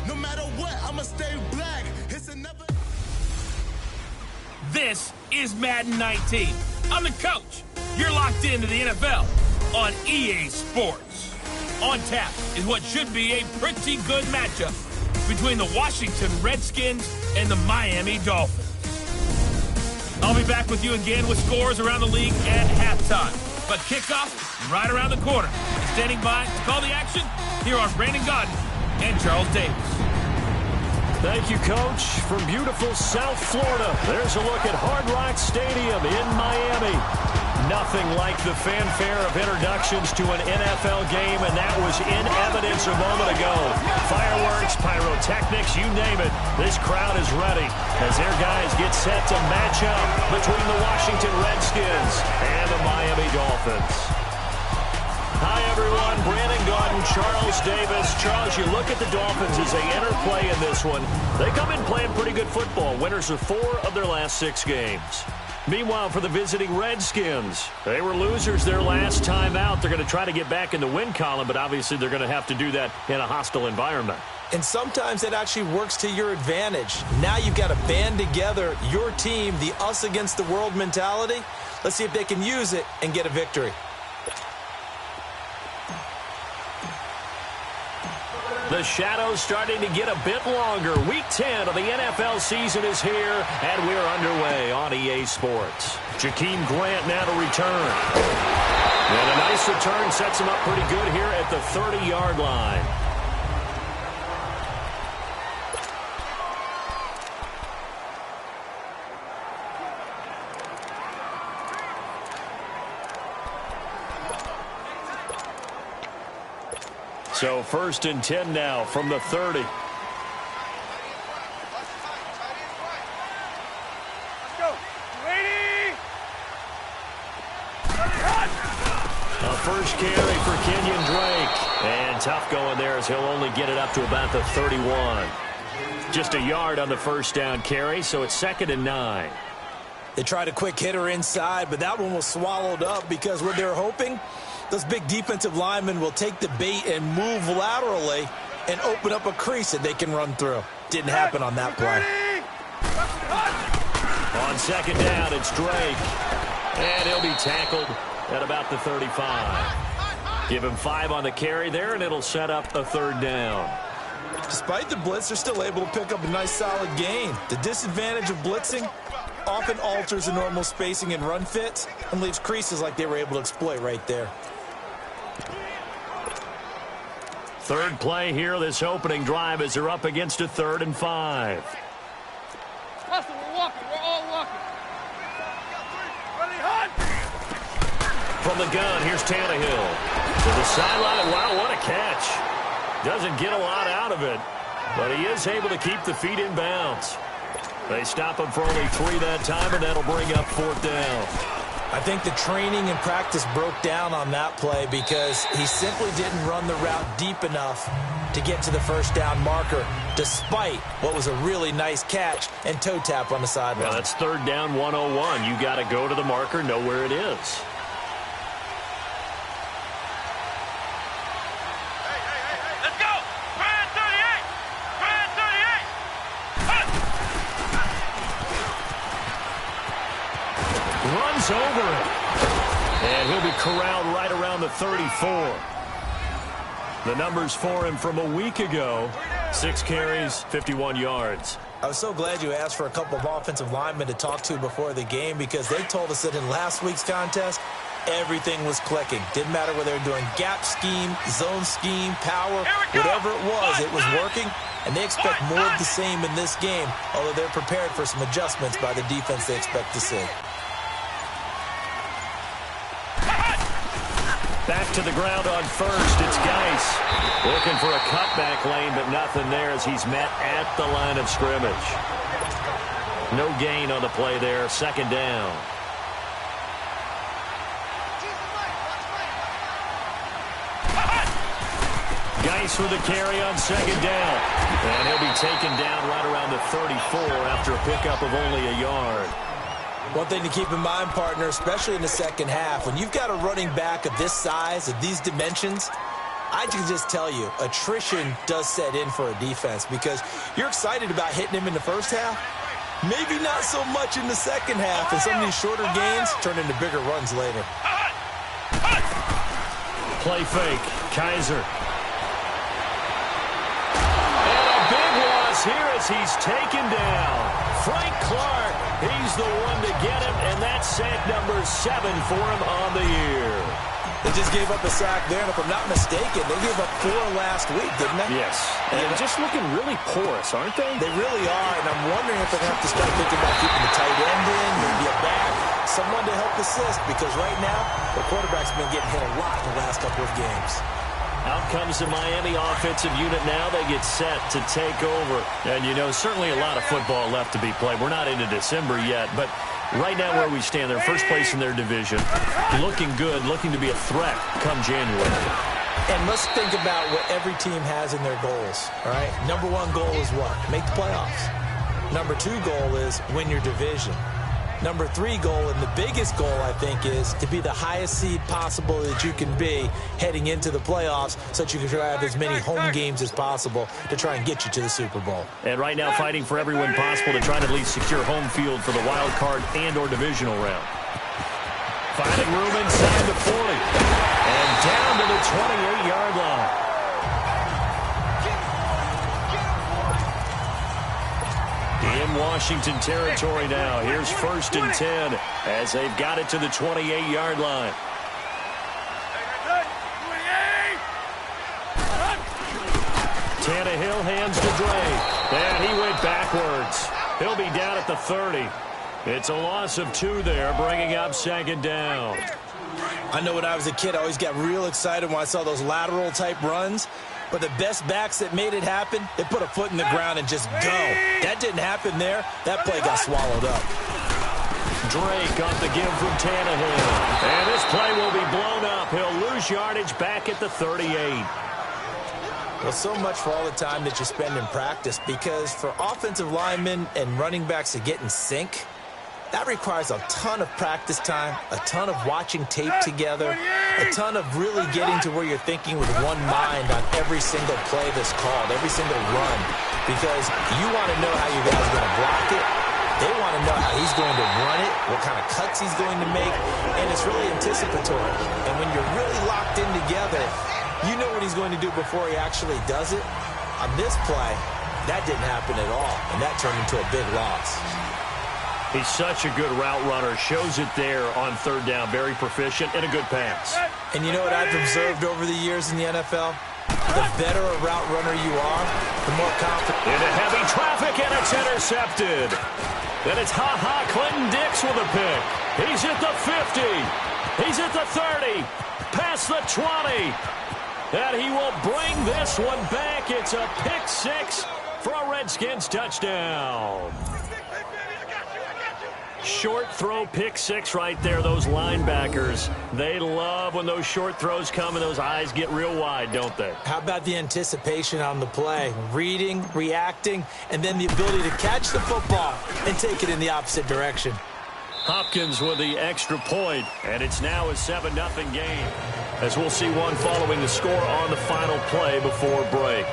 No matter what, I'ma stay black. It's another. This is Madden 19. I'm the coach. You're locked into the NFL on EA Sports. On tap is what should be a pretty good matchup between the Washington Redskins and the Miami Dolphins. I'll be back with you again with scores around the league at halftime. But kickoff right around the corner. Standing by to call the action, here are Brandon Gaudin and Charles Davis. Thank you, Coach. From beautiful South Florida, there's a look at Hard Rock Stadium in Miami. Nothing like the fanfare of introductions to an NFL game, and that was in evidence a moment ago. Fireworks, pyrotechnics, you name it. This crowd is ready as their guys get set to match up between the Washington Redskins and the Miami Dolphins. Hi, everyone. Brandon Gaudin, Charles Davis. Charles, you look at the Dolphins as they enter play in this one. They come in playing pretty good football. Winners of 4 of their last 6 games. Meanwhile, for the visiting Redskins, they were losers their last time out. They're going to try to get back in the win column, but obviously they're going to have to do that in a hostile environment. And sometimes it actually works to your advantage. Now you've got to band together your team, the us against the world mentality. Let's see if they can use it and get a victory. The shadows starting to get a bit longer. Week 10 of the NFL season is here, and we're underway on EA Sports. Jakeem Grant now to return. And a nice return sets him up pretty good here at the 30-yard line. So 1st and 10 now from the 30. A first carry for Kenyon Drake. And tough going there as he'll only get it up to about the 31. Just a yard on the first down carry, so it's 2nd and 9. They tried a quick hitter inside, but that one was swallowed up because what they're hoping, those big defensive linemen will take the bait and move laterally and open up a crease that they can run through. Didn't happen on that play. On 2nd down, it's Drake. And he'll be tackled at about the 35. Give him 5 on the carry there, and it'll set up a 3rd down. Despite the blitz, they're still able to pick up a nice solid gain. The disadvantage of blitzing often alters the normal spacing and run fits and leaves creases like they were able to exploit right there. 3rd play here, this opening drive, as they're up against a 3rd and 5. Hustle, we're walking. We're all walking. From the gun, here's Tannehill. To the sideline. Wow, what a catch. Doesn't get a lot out of it, but he is able to keep the feet in bounds. They stop him for only 3 that time, and that'll bring up 4th down. I think the training and practice broke down on that play because he simply didn't run the route deep enough to get to the 1st down marker, despite what was a really nice catch and toe tap on the sideline. Well, that's 3rd down 101. You got to go to the marker, know where it is. Runs over it. And he'll be corralled right around the 34. The numbers for him from a week ago. 6 carries, 51 yards. I was so glad you asked for a couple of offensive linemen to talk to before the game because they told us that in last week's contest, everything was clicking. Didn't matter whether they were doing gap scheme, zone scheme, power, whatever it was working. And they expect more of the same in this game, although they're prepared for some adjustments by the defense they expect to see. Back to the ground on 1st. It's Geis looking for a cutback lane, but nothing there as he's met at the line of scrimmage. No gain on the play there. 2nd down. Geis with a carry on 2nd down. And he'll be taken down right around the 34 after a pickup of only a yard. One thing to keep in mind, partner, especially in the second half, when you've got a running back of this size, of these dimensions, I can just tell you, attrition does set in for a defense because you're excited about hitting him in the first half. Maybe not so much in the second half, and some of these shorter gains turn into bigger runs later. Play fake. Kaiser. And a big loss here as he's taken down. Frank Clark, he's the one to get him, and that's sack number 7 for him on the year. They just gave up a sack there, and if I'm not mistaken, they gave up 4 last week, didn't they? Yes. And they're just looking really porous, aren't they? They really are, and I'm wondering if they're going to have to start thinking about keeping the tight end in, maybe a back, someone to help assist, because right now, the quarterback's been getting hit a lot in the last couple of games. Out comes the Miami offensive unit now. They get set to take over. And, you know, certainly a lot of football left to be played. We're not into December yet, but right now where we stand, they're first place in their division. Looking good, looking to be a threat come January. And let's think about what every team has in their goals, all right? Number 1 goal is what? Make the playoffs. Number 2 goal is win your division. Number 3 goal, and the biggest goal, I think, is to be the highest seed possible that you can be heading into the playoffs so that you can have as many home games as possible to try and get you to the Super Bowl. And right now fighting for every win possible to try to at least secure home field for the wild card and or divisional round. Finding room inside the 40. And down to the 28-yard line. In Washington territory now. Here's 1st and 10 as they've got it to the 28-yard line. Tannehill hands to Dre. And he went backwards. He'll be down at the 30. It's a loss of 2 there, bringing up 2nd down. I know when I was a kid, I always got real excited when I saw those lateral-type runs. But the best backs that made it happen, they put a foot in the ground and just go. That didn't happen there. That play got swallowed up. Drake got the give from Tannehill. And this play will be blown up. He'll lose yardage back at the 38. Well, so much for all the time that you spend in practice, because for offensive linemen and running backs to get in sync, that requires a ton of practice time, a ton of watching tape together, a ton of really getting to where you're thinking with one mind on every single play that's called, every single run, because you want to know how you guys are going to block it. They want to know how he's going to run it, what kind of cuts he's going to make, and it's really anticipatory. And when you're really locked in together, you know what he's going to do before he actually does it. On this play, that didn't happen at all, and that turned into a big loss. He's such a good route runner. Shows it there on 3rd down. Very proficient and a good pass. And you know what I've observed over the years in the NFL? The better a route runner you are, the more confident. Into heavy traffic, and it's intercepted. Then it's Clinton Dix with a pick. He's at the 50. He's at the 30. Past the 20. And he will bring this one back. It's a pick 6 for a Redskins touchdown. Short throw, pick 6 right there. Those linebackers, they love when those short throws come and those eyes get real wide, don't they? How about the anticipation on the play? Reading, reacting, and then the ability to catch the football and take it in the opposite direction. Hopkins with the extra point, and it's now a 7-0 game. As we'll see one following the score on the final play before break.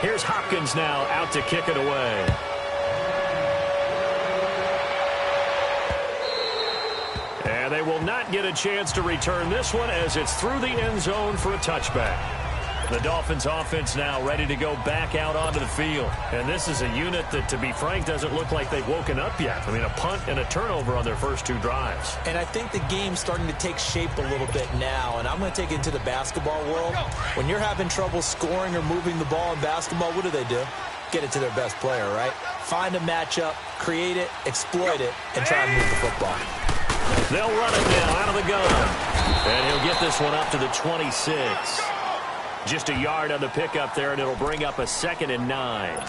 Here's Hopkins now out to kick it away. And they will not get a chance to return this one as it's through the end zone for a touchback. The Dolphins offense now ready to go back out onto the field. And this is a unit that, to be frank, doesn't look like they've woken up yet. I mean, a punt and a turnover on their first 2 drives. And I think the game's starting to take shape a little bit now. And I'm going to take it into the basketball world. When you're having trouble scoring or moving the ball in basketball, what do? Get it to their best player, right? Find a matchup, create it, exploit it, and try and move the football. They'll run it now out of the gun. And he'll get this one up to the 26. Just a yard on the pickup there, and it'll bring up a 2nd and 9.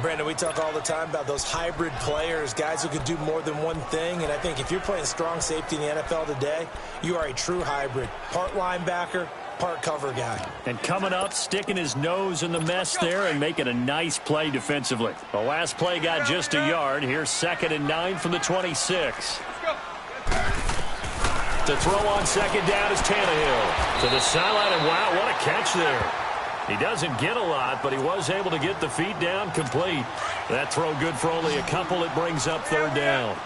Brandon, we talk all the time about those hybrid players, guys who could do more than one thing. And I think if you're playing strong safety in the NFL today, you are a true hybrid. Part linebacker, part cover guy. And coming up, sticking his nose in the mess there and making a nice play defensively. The last play got just a yard. Here's 2nd and 9 from the 26. To throw on second down is Tannehill. To the sideline, and wow, what a catch there. He doesn't get a lot, but he was able to get the feet down complete. That throw good for only a couple. It brings up third down.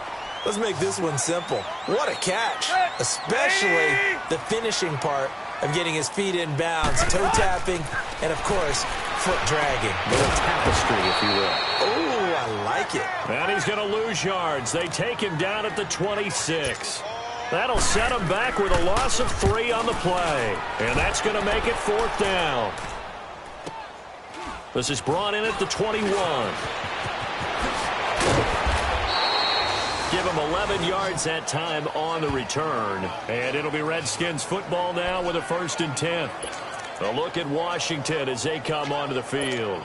Let's make this one simple. What a catch, especially the finishing part of getting his feet in bounds, toe tapping, and, of course, foot dragging. A little tapestry, if you will. Oh, I like it. And he's going to lose yards. They take him down at the 26. That'll set him back with a loss of 3 on the play. And that's going to make it fourth down. This is brought in at the 21. Give him 11 yards that time on the return. And it'll be Redskins football now with a 1st and 10. A look at Washington as they come onto the field.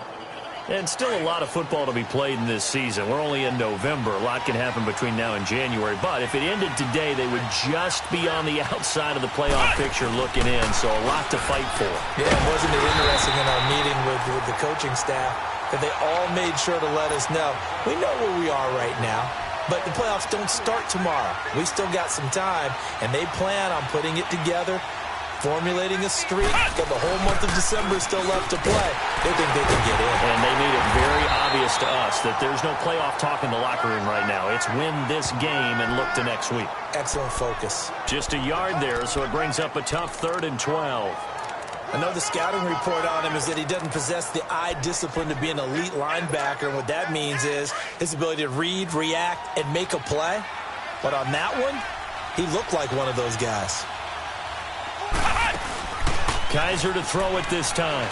And still a lot of football to be played in this season. We're only in November. A lot can happen between now and January. But if it ended today, they would just be on the outside of the playoff picture looking in. So a lot to fight for. Yeah, wasn't it interesting in our meeting with the coaching staff that they all made sure to let us know, we know where we are right now, but the playoffs don't start tomorrow. We still got some time, and they plan on putting it together, formulating a streak. Got the whole month of December still left to play. They think they can get in. And they made it very obvious to us that there's no playoff talk in the locker room right now. It's win this game and look to next week. Excellent focus. Just a yard there, so it brings up a tough 3rd and 12. I know the scouting report on him is that he doesn't possess the eye discipline to be an elite linebacker. And what that means is his ability to read, react, and make a play. But on that one, he looked like one of those guys. Kaiser to throw it this time.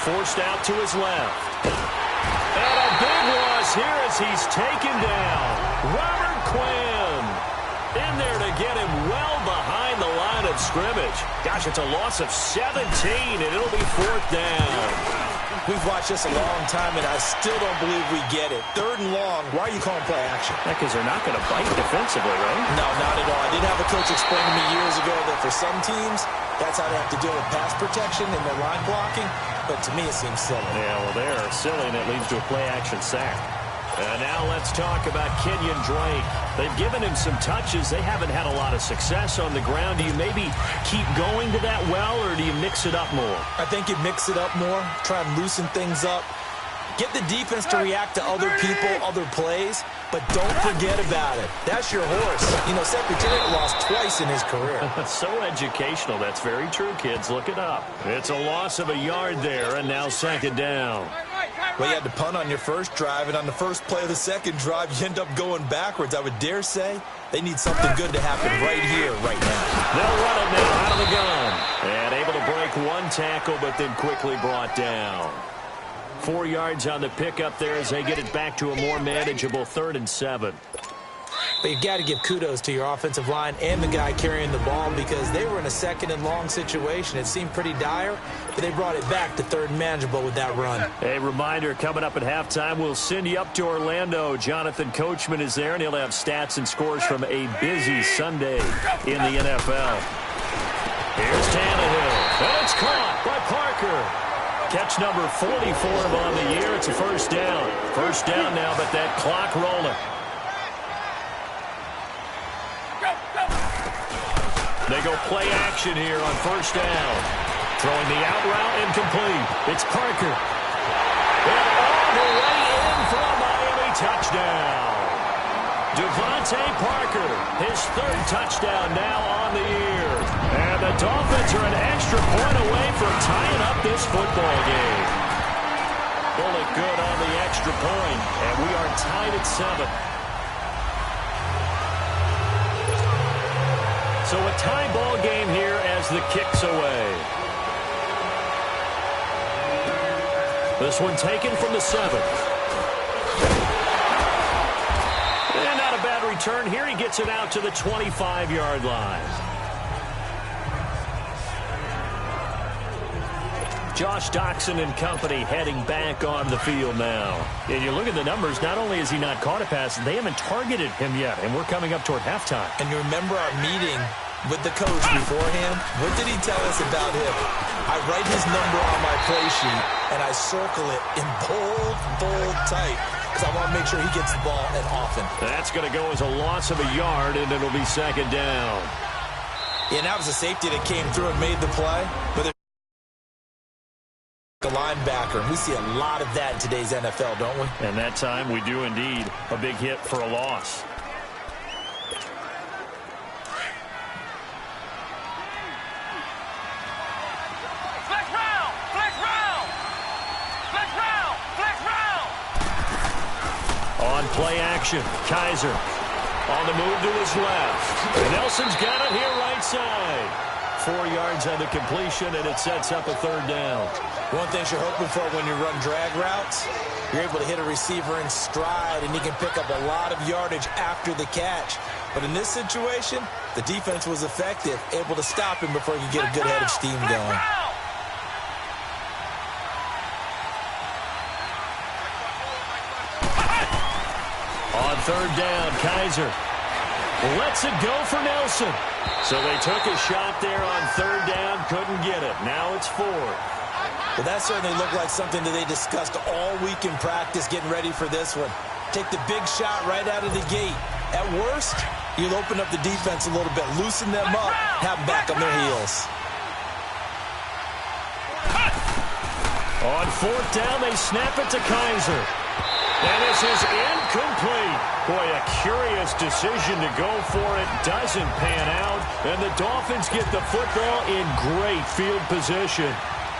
Forced out to his left. And a big loss here as he's taken down. Robert Quinn in there to get him well behind the line of scrimmage. Gosh, it's a loss of 17, and it'll be 4th down. We've watched this a long time, and I still don't believe we get it. 3rd and long, why are you calling play action? Because they're not going to bite defensively, right? No, not at all. I did have a coach explain to me years ago that for some teams, that's how they have to deal with pass protection and their line blocking. But to me, it seems silly. Yeah, well, they're silly, and it leads to a play-action sack. And now let's talk about Kenyon Drake. They've given him some touches. They haven't had a lot of success on the ground. Do you maybe keep going to that well, or do you mix it up more? I think you mix it up more, try and loosen things up. Get the defense to react to other people, other plays, but don't forget about it. That's your horse. You know, Secretariat lost twice in his career. So educational. That's very true, kids. Look it up. It's a loss of a yard there, and now 2nd down. Well, you had to punt on your first drive, and on the first play of the second drive, you end up going backwards. I would dare say they need something good to happen right here, right now. They'll run it now out of the gun. And able to break one tackle, but then quickly brought down. 4 yards on the pickup there as they get it back to a more manageable 3rd and 7. But you've got to give kudos to your offensive line and the guy carrying the ball because they were in a 2nd and long situation. It seemed pretty dire, but they brought it back to 3rd and manageable with that run. A reminder, coming up at halftime, we'll send you up to Orlando. Jonathan Coachman is there, and he'll have stats and scores from a busy Sunday in the NFL. Here's Tannehill, and it's caught by Parker. Catch number 44 on the year. It's a 1st down. 1st down now, but that clock rolling. They go play action here on 1st down. Throwing the out route incomplete. It's Parker. And all the way in for a Miami touchdown. Devontae Parker, his 3rd touchdown now on the year. And the Dolphins are an extra point away from tying up this football game. Bullet good on the extra point, and we are tied at 7. So a tie ball game here as the kick's away. This one taken from the 7th. And not a bad return here. He gets it out to the 25-yard line. Josh Doxson and company heading back on the field now. And you look at the numbers, not only has he not caught a pass, they haven't targeted him yet, and we're coming up toward halftime. And you remember our meeting with the coach beforehand? What did he tell us about him? I write his number on my play sheet, and I circle it in bold type. because I want to make sure he gets the ball and often. That's going to go as a loss of a yard, and it'll be second down. Yeah, and that was a safety that came through and made the play. But a linebacker, and we see a lot of that in today's NFL, don't we? And that time we do indeed. A big hit for a loss. On play action, Kaiser on the move to his left. Nelson's got it here right side. 4 yards on the completion, and it sets up a third down. One thing you're hoping for when you run drag routes, you're able to hit a receiver in stride, and he can pick up a lot of yardage after the catch. But in this situation, the defense was effective, able to stop him before he could get a good head of steam going. On third down, Kaiser lets it go for Nelson. So they took a shot there on third down, couldn't get it. Now it's fourth. Well, that certainly looked like something that they discussed all week in practice, getting ready for this one. Take the big shot right out of the gate. At worst, you'll open up the defense a little bit, loosen them up, have them back on their heels. On fourth down, they snap it to Kaiser. And this is incomplete. Boy, a curious decision to go for it. Doesn't pan out. And the Dolphins get the football in great field position.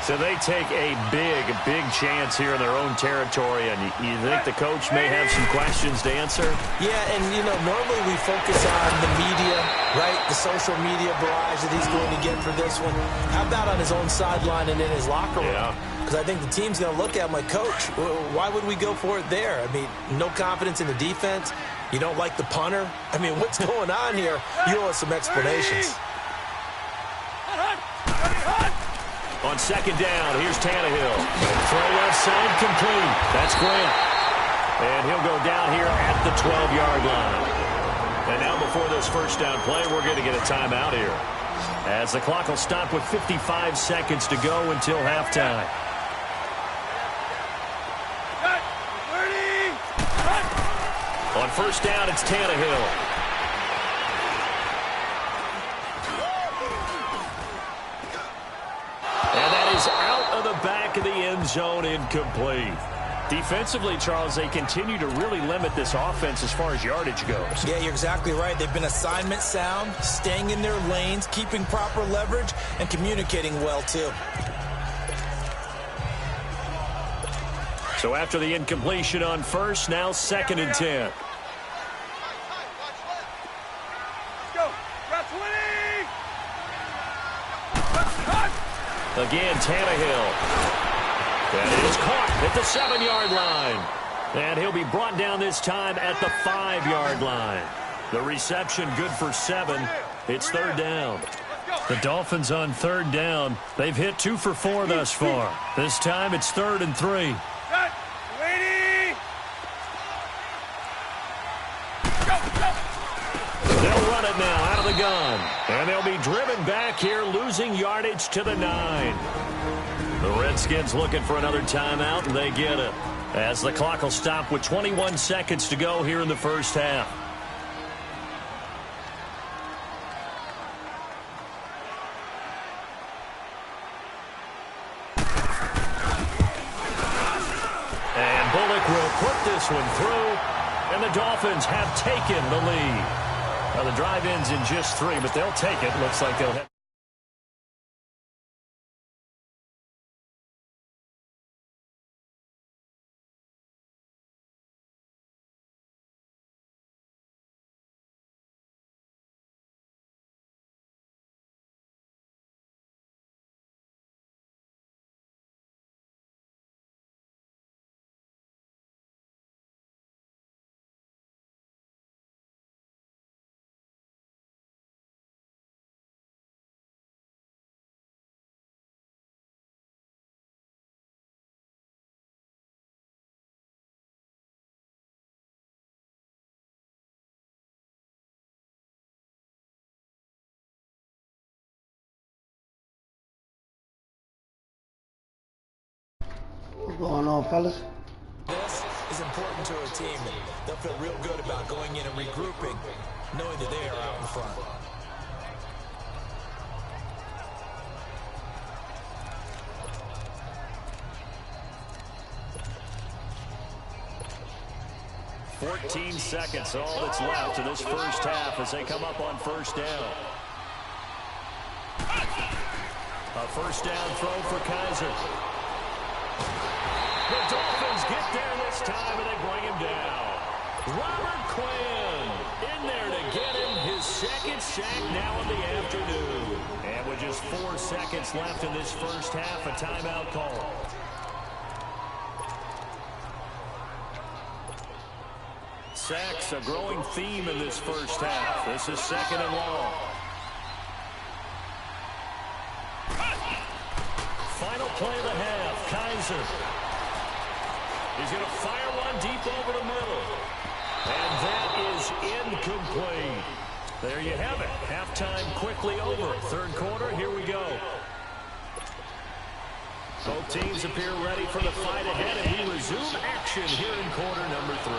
So they take a big chance here in their own territory. And you think the coach may have some questions to answer? Yeah, and, normally we focus on the media, right? The social media barrage that he's going to get for this one. How about on his own sideline and in his locker room? Yeah. Because I think the team's going to look at him like, Coach, why would we go for it there? I mean, no confidence in the defense. You don't like the punter. I mean, what's going on here? You owe us some explanations. On second down, here's Tannehill. Throw left side complete. That's Grant. And he'll go down here at the 12-yard line. And now before this first down play, we're going to get a timeout here, as the clock will stop with 55 seconds to go until halftime. On first down, it's Tannehill. And that is out of the back of the end zone, incomplete. Defensively, Charles, they continue to really limit this offense as far as yardage goes. Yeah, you're exactly right. They've been assignment sound, staying in their lanes, keeping proper leverage, and communicating well, too. So after the incompletion on first, now second and 10. Again, Tannehill. That is caught at the 7-yard line. And he'll be brought down this time at the 5-yard line. The reception good for 7. It's third down. The Dolphins on third down. They've hit 2 for 4 thus far. This time it's 3rd and 3. They'll run it now out of the gun. And they'll be driven back here, losing yardage to the 9. The Redskins looking for another timeout, and they get it, as the clock will stop with 21 seconds to go here in the first half. And Bullock will put this one through, and the Dolphins have taken the lead. Now the drive ends in just 3, but they'll take it. Looks like they'll have. What's going on, fellas? is important to a team, and they'll feel real good about going in and regrouping, knowing that they are out in front. "14 seconds, all that's left in this first half as they come up on first down. A first down throw for Kaiser. The Dolphins get there this time, and they bring him down. Robert Quinn in there to get him his second sack now in the afternoon. And with just 4 seconds left in this first half, a timeout call. Sacks, a growing theme in this first half. This is second and long. Final play of the half. Kaiser. He's going to fire one deep over the middle. And that is incomplete. There you have it. Halftime quickly over. Third quarter, here we go. Both teams appear ready for the fight ahead, and we resume action here in quarter number 3.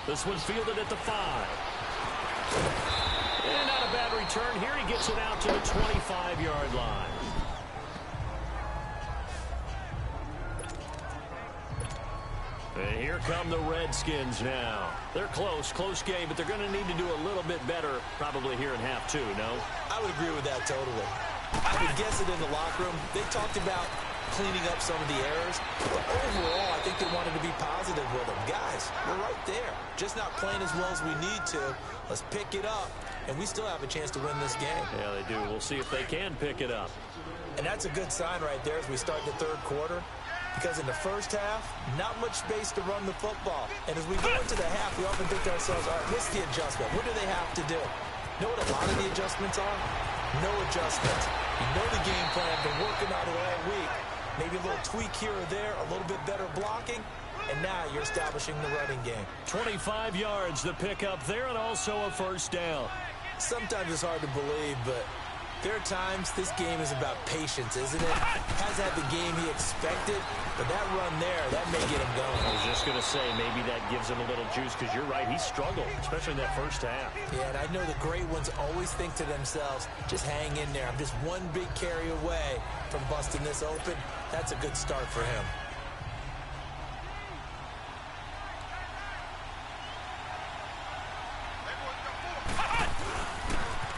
This one fielded at the 5. And not a bad return here. He gets it out to the 25-yard line. And here come the Redskins now. They're close game, but they're going to need to do a little bit better probably here in half 2, no? I would agree with that totally. I would guess it in the locker room. They talked about cleaning up some of the errors, but overall, I think they wanted to be positive with them. Guys, we're right there. Just not playing as well as we need to. Let's pick it up, and we still have a chance to win this game. Yeah, they do. We'll see if they can pick it up. And that's a good sign right there as we start the third quarter, because in the first half, not much space to run the football. And as we go into the half, we often think to ourselves, all right, what's the adjustment? What do they have to do? You know what a lot of the adjustments are? No adjustments. You know the game plan, been working on it all week. Maybe a little tweak here or there, a little bit better blocking, and now you're establishing the running game. 25 yards to pick up there, and also a first down. Sometimes it's hard to believe, but there are times this game is about patience, isn't it? Has had the game he expected, but that run there, that may get him going. I was just going to say, maybe that gives him a little juice, because you're right, he struggled, especially in that first half. Yeah, and I know the great ones always think to themselves, just hang in there. I'm just one big carry away from busting this open. That's a good start for him.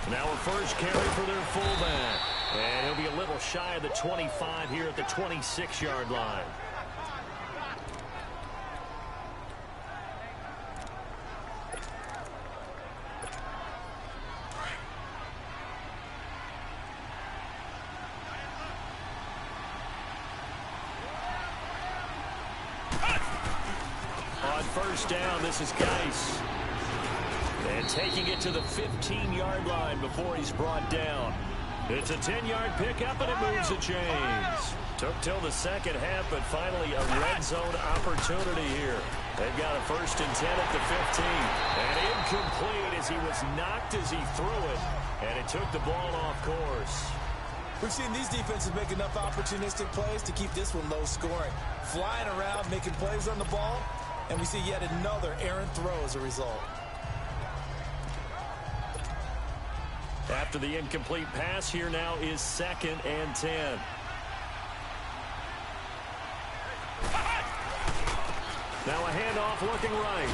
Now a first carry for their fullback. And he'll be a little shy of the 25 here at the 26-yard line. On first down, this is Geis. And taking it to the 15-yard line before he's brought down. It's a 10-yard pickup, and it moves the chains. Took till the second half, but finally a red zone opportunity here. They've got a 1st and 10 at the 15. And incomplete as he was knocked as he threw it. And it took the ball off course. We've seen these defenses make enough opportunistic plays to keep this one low scoring. Flying around, making plays on the ball, and we see yet another errant throw as a result. After the incomplete pass, here now is 2nd and 10. Now a handoff looking right.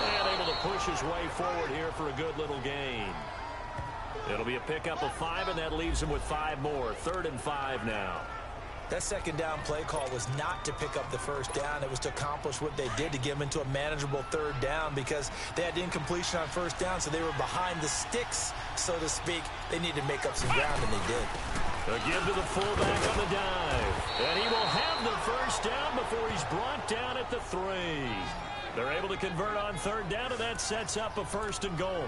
And able to push his way forward here for a good little gain. It'll be a pickup of 5, and that leaves him with 5 more. 3rd and 5 now. That second down play call was not to pick up the first down. It was to accomplish what they did to get them into a manageable 3rd down because they had incompletion on first down, so they were behind the sticks, so to speak. They needed to make up some ground, and they did. A give to the fullback on the dive. And he will have the first down before he's brought down at the 3. They're able to convert on 3rd down, and that sets up a 1st and goal.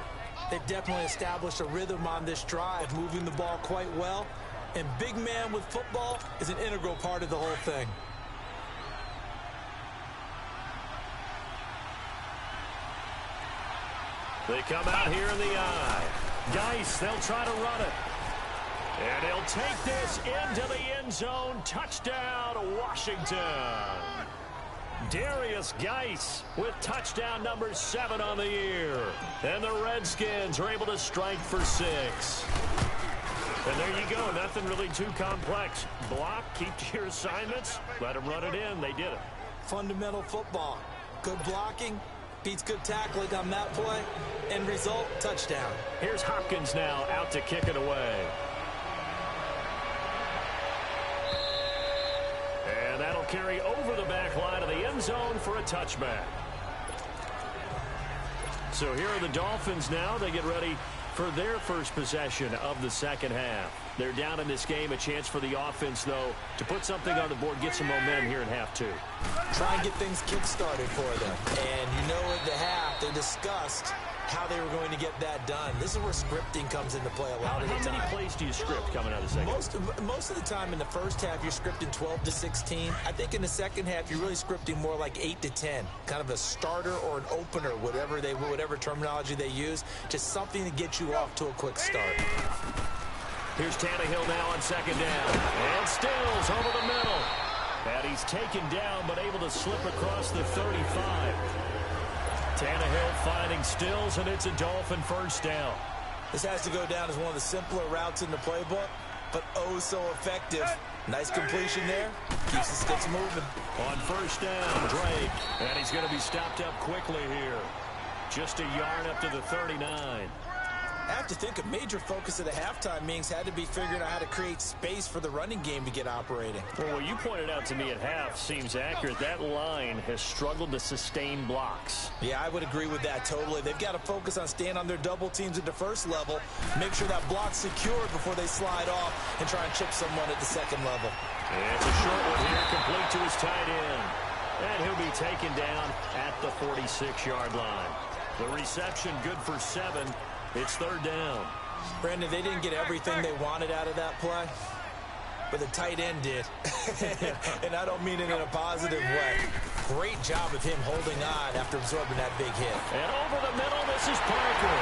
They've definitely established a rhythm on this drive, moving the ball quite well. And big man with football is an integral part of the whole thing. They come out here in the eye. Geis, they'll try to run it. And he'll take this into the end zone. Touchdown, Washington. Darius Geis with touchdown number 7 on the year. And the Redskins are able to strike for 6. And there you go. Nothing really too complex. Block, keep to your assignments, let them run it in. They did it. Fundamental football. Good blocking beats good tackling on that play. End result, touchdown. Here's Hopkins now out to kick it away. And that'll carry over the back line of the end zone for a touchback. So here are the Dolphins now. They get ready for their first possession of the second half. They're down in this game. A chance for the offense, though, to put something on the board, get some momentum here in half 2. Try and get things kick-started for them. And you know at the half, they discussed how they were going to get that done. This is where scripting comes into play a lot of the time. How many plays do you script coming out of the second half? Most of the time in the first half, you're scripting 12 to 16. I think in the second half, you're really scripting more like 8 to 10. Kind of a starter or an opener, whatever terminology they use. Just something to get you off to a quick start. Here's Tannehill now on second down. And Stills over the middle. And he's taken down, but able to slip across the 35. Tannehill finding Stills, and it's a Dolphin first down. This has to go down as one of the simpler routes in the playbook, but oh so effective. Nice completion there. Keeps the sticks moving. On first down, Drake. And he's going to be stopped up quickly here. Just a yard up to the 39. I have to think a major focus of the halftime meetings had to be figuring out how to create space for the running game to get operating. Well, what you pointed out to me at half seems accurate. That line has struggled to sustain blocks. Yeah, I would agree with that totally. They've got to focus on staying on their double teams at the first level, make sure that block's secured before they slide off and try and chip someone at the second level. And it's a short one here, complete to his tight end. And he'll be taken down at the 46-yard line. The reception good for 7. It's third down. Brandon, they didn't get everything they wanted out of that play, but the tight end did. And I don't mean it in a positive way. Great job of him holding on after absorbing that big hit. And over the middle, this is Parker.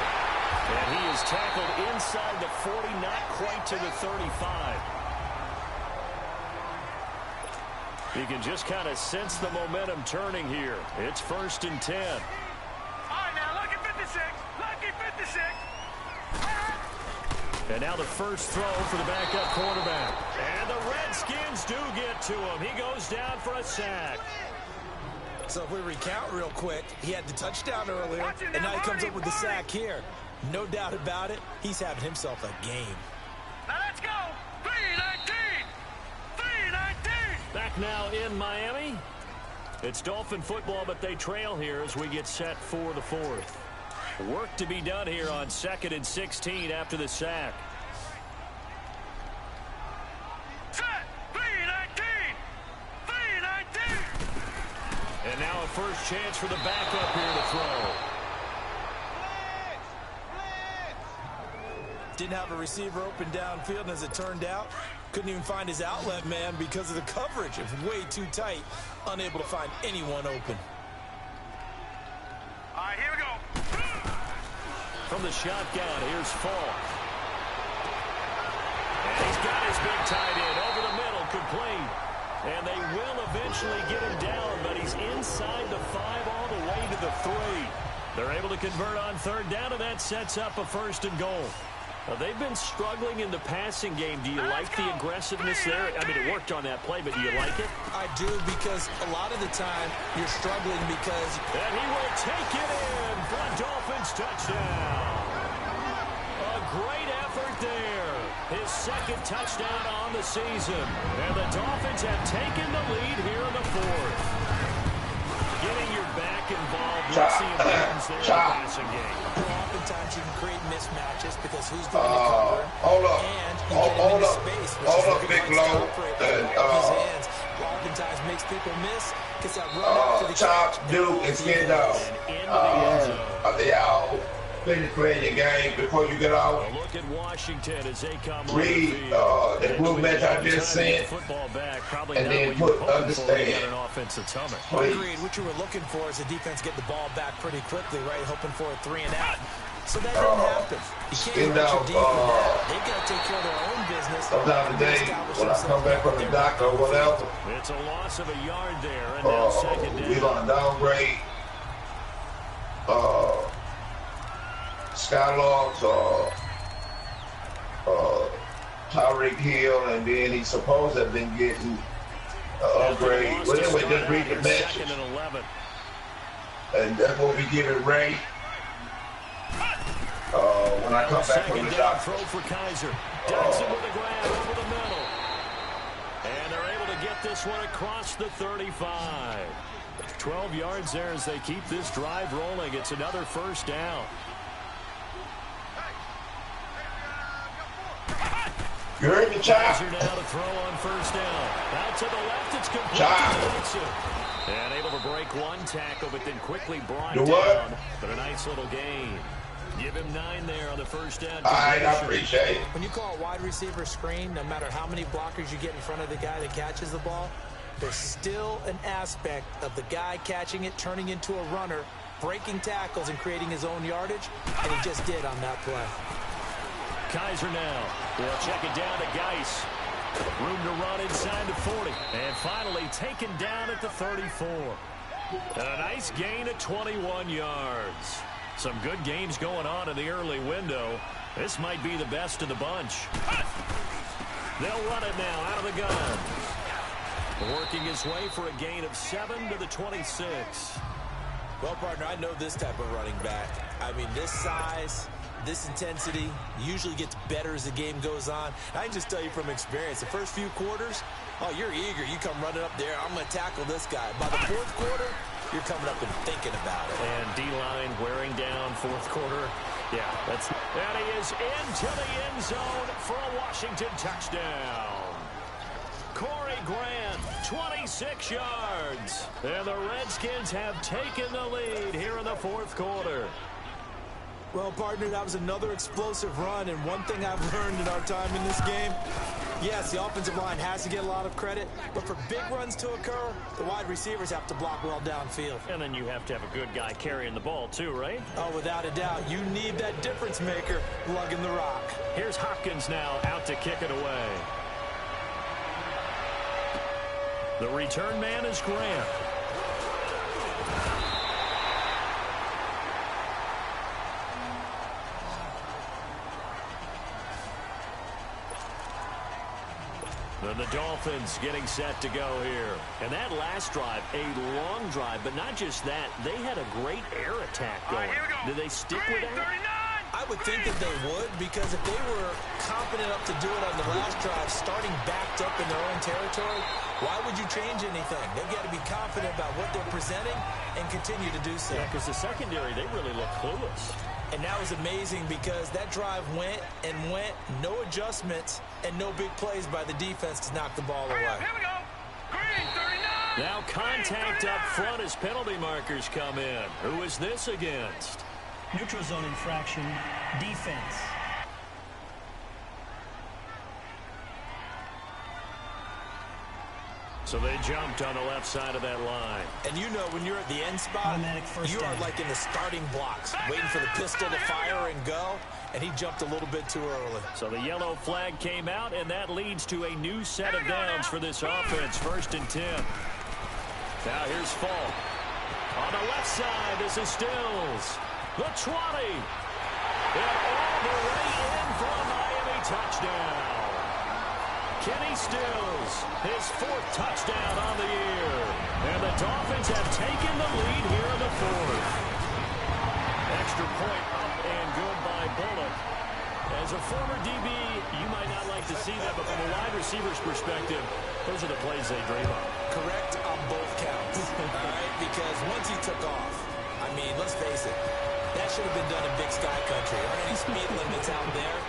And he is tackled inside the 40, not quite to the 35. You can just kind of sense the momentum turning here. It's 1st and 10. All right, now, lucky 56. Lucky 56. And now the first throw for the backup quarterback. And the Redskins do get to him. He goes down for a sack. So if we recount real quick, he had the touchdown earlier, and now he comes up with the sack here. No doubt about it, he's having himself a game. Now let's go. 319. 319. Back now in Miami. It's Dolphin football, but they trail here as we get set for the 4th. Work to be done here on 2nd and 16 after the sack. Set. 319. 319. And now a first chance for the backup here to throw. Didn't have a receiver open downfield, and as it turned out, couldn't even find his outlet man because of the coverage. It was way too tight, unable to find anyone open. All right, here we go. From the shotgun, here's Falk. And he's got his big tight end over the middle, complete. And they will eventually get him down, but he's inside the 5 all the way to the 3. They're able to convert on third down, and that sets up a 1st and goal. They've been struggling in the passing game. Do you like the aggressiveness there? I mean, it worked on that play, but do you like it? I do, because a lot of the time you're struggling because... And he will take it in for a Dolphins touchdown. A great effort there. His 2nd touchdown on the season. And the Dolphins have taken the lead here in the 4th. Getting your back involved, let's see if happens there in the passing game. Oftentimes you can create mismatches because who's going to cover hold up. and you get him into space, which Hold is up, what Big he likes to Low. operate with his hands. Oftentimes makes people miss, gets that run up to the Chop, Duke, and Skin Dog. Y'all finish playing your game before you get out. A look at Washington as they come Read the blue match I just sent, and then put understand. Agreed. What you were looking for is the defense get the ball back pretty quickly, right? Hoping for a 3 and out. So that didn't happen. You can't let your deep with that. They've got to take care of their own business. Sometimes today, when I come back from the doctor or whatever, it's a loss of a yard there, and now second down. We're going to downgrade Skylarks Tyreek Hill, and then he's supposed to have been getting an upgrade. But anyway, just read the matches. And that's what we give it Ray. When I come back from the doctor. Throw for Kaiser. Dodson with the grab over the middle. And they're able to get this one across the 35. 12 yards there as they keep this drive rolling. It's another first down. You heard the chop. Kaiser now to throw on first down. Out to the left, it's complete to Dodson. And able to break one tackle, but then quickly brought down. But a nice little gain. Give him 9 there on the first down. All right, I appreciate it. When you call a wide receiver screen, no matter how many blockers you get in front of the guy that catches the ball, there's still an aspect of the guy catching it, turning into a runner, breaking tackles, and creating his own yardage, and he just did on that play. Kaiser now. They'll check it down to Geis. Room to run inside the 40. And finally taken down at the 34. And a nice gain of 21 yards. Some good games going on in the early window. This might be the best of the bunch. They'll run it now out of the gun. Working his way for a gain of 7 to the 26. Well, partner, I know this type of running back. I mean, this size, this intensity usually gets better as the game goes on. I can just tell you from experience, the first few quarters, oh, you're eager. You come running up there. I'm going to tackle this guy. By the fourth quarter, you're coming up and thinking about it. And D-line wearing down fourth quarter. Yeah, and he is into the end zone for a Washington touchdown. Corey Grant, 26 yards. And the Redskins have taken the lead here in the fourth quarter. Well, partner, that was another explosive run, and one thing I've learned in our time in this game, yes, the offensive line has to get a lot of credit, but for big runs to occur, the wide receivers have to block well downfield. And then you have to have a good guy carrying the ball too, right? Oh, without a doubt. You need that difference maker lugging the rock. Here's Hopkins now out to kick it away. The return man is Grant. And the Dolphins getting set to go here. And that last drive, a long drive, but not just that. They had a great air attack going. Did they stick with that? I would think that they would, because if they were confident enough to do it on the last drive, starting backed up in their own territory, why would you change anything? They've got to be confident about what they're presenting and continue to do so. Yeah, because the secondary, they really look clueless. And that was amazing because that drive went and went, no adjustments, and no big plays by the defense to knock the ball away. Here we go. Green, 39. Now contact up front as penalty markers come in. Who is this against? Neutral zone infraction, defense. So they jumped on the left side of that line. And you know when you're at the end spot, you are like in the starting blocks, waiting for the pistol to fire and go, and he jumped a little bit too early. So the yellow flag came out, and that leads to a new set of downs for this offense, 1st and 10. Now here's Falk. On the left side, this is Stills. The 20. And all the way in for a Miami touchdown. Kenny Stills, his 4th touchdown on the year. And the Dolphins have taken the lead here in the 4th. Extra point up and good by Bullock. As a former DB, you might not like to see that, but from a wide receiver's perspective, those are the plays they dream of. Correct on both counts. All right, because once he took off, I mean, let's face it, that should have been done in Big Sky Country. Aren't any speed limits out there?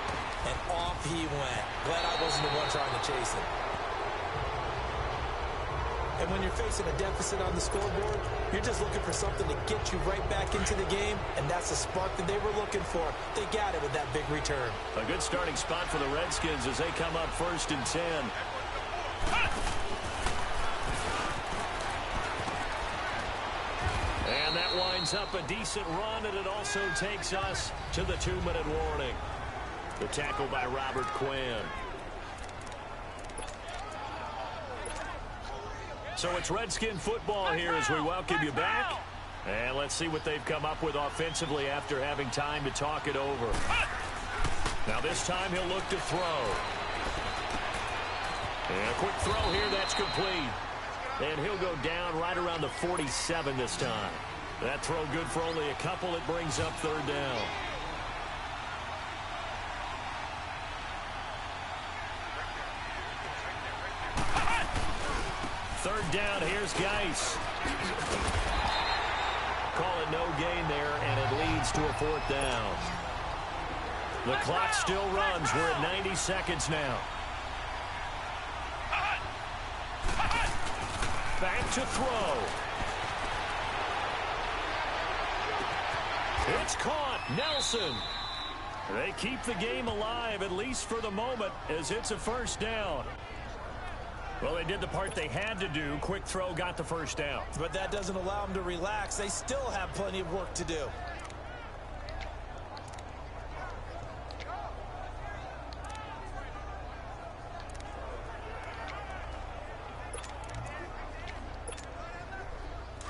And off he went. Glad I wasn't the one trying to chase him. And when you're facing a deficit on the scoreboard, you're just looking for something to get you right back into the game, and that's the spark that they were looking for. They got it with that big return. A good starting spot for the Redskins as they come up 1st and 10. And And that winds up a decent run, and it also takes us to the 2-minute warning. The tackle by Robert Quinn. So it's Redskin football here as we welcome you back. And let's see what they've come up with offensively after having time to talk it over. Now this time he'll look to throw. And a quick throw here, that's complete. And he'll go down right around the 47 this time. That throw good for only a couple. It brings up 3rd down. Third down, here's Geis. Call it no gain there, and it leads to a 4th down. The clock still runs. We're at 90 seconds now. Back to throw. It's caught. Nelson. They keep the game alive, at least for the moment, as it's a 1st down. Well, they did the part they had to do. Quick throw got the 1st down. But that doesn't allow them to relax. They still have plenty of work to do.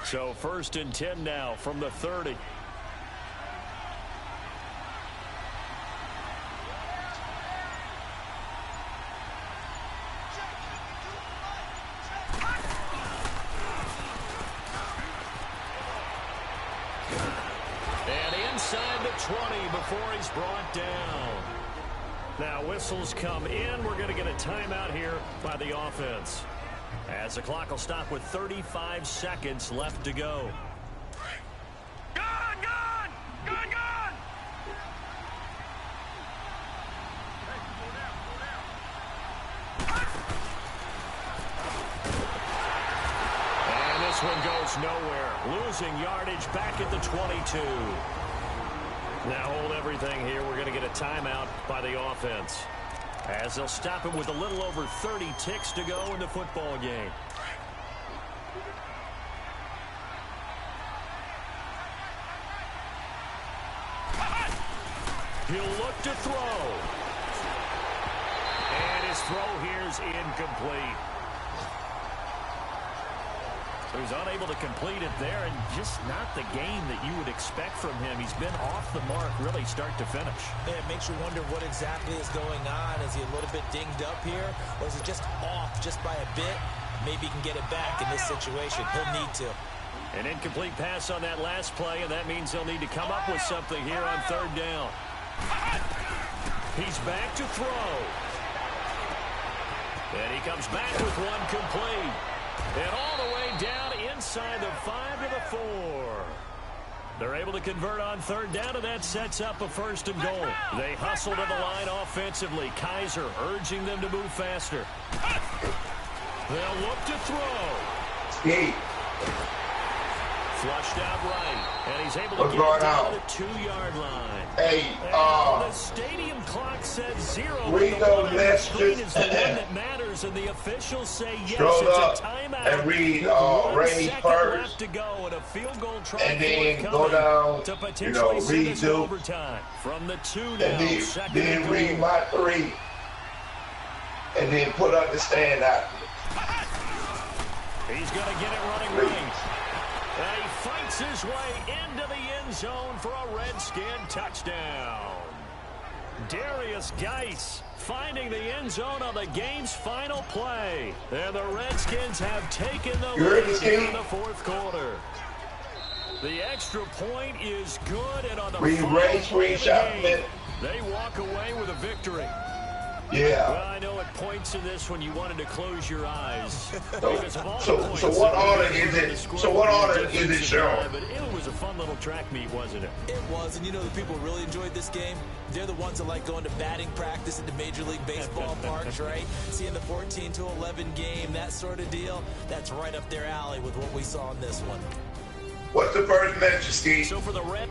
So 1st and 10 now from the 30. And inside the 20 before he's brought down. Now whistles come in. We're going to get a timeout here by the offense, as the clock will stop with 35 seconds left to go. Gone, gone, gone, gone. And this one goes nowhere, losing yardage back at the 22. Now hold everything here. We're going to get a timeout by the offense, as they'll stop him with a little over 30 ticks to go in the football game. He'll look to throw. And his throw here is incomplete. So he's unable to complete it there, and just not the game that you would expect from him. He's been off the mark really start to finish. Yeah, it makes you wonder what exactly is going on. Is he a little bit dinged up here, or is it just off just by a bit? Maybe he can get it back in this situation. He'll need to. An incomplete pass on that last play, and that means they'll need to come up with something here on 3rd down. He's back to throw. And he comes back with one complete. And all the way down inside the 5 to the 4. They're able to convert on 3rd down, and that sets up a 1st and goal. They hustle to the line offensively. Kaiser urging them to move faster. They'll look to throw. Skate. Flushed out right, and he's able to get it down to the 2-yard line. Hey, the stadium clock says 0. read those Screen is messages. the one that matters, and the officials say yes. Scroll it's up a timeout. and read With 1 Ray second first, left to go, and a field goal try and then go down, to potentially send read us to 2, overtime. From the 2 now, and then read my 3, and then put up the stand out. He's going to get it running right. And he fights his way into the end zone for a Redskin touchdown. Darius Geis finding the end zone on the game's final play. And the Redskins have taken the lead in the 4th quarter. The extra point is good, and on the final play of the game, they walk away with a victory. Yeah. Well, I know at points in this when you wanted to close your eyes. So what order is it? So what order is it showing? But it was a fun little track meet, wasn't it? It was, and you know the people who really enjoyed this game? They're the ones that like going to batting practice at the Major League Baseball parks, right? Seeing the 14-11 game, that sort of deal. That's right up their alley with what we saw in this one. What's the first message, Steve? So for the Red...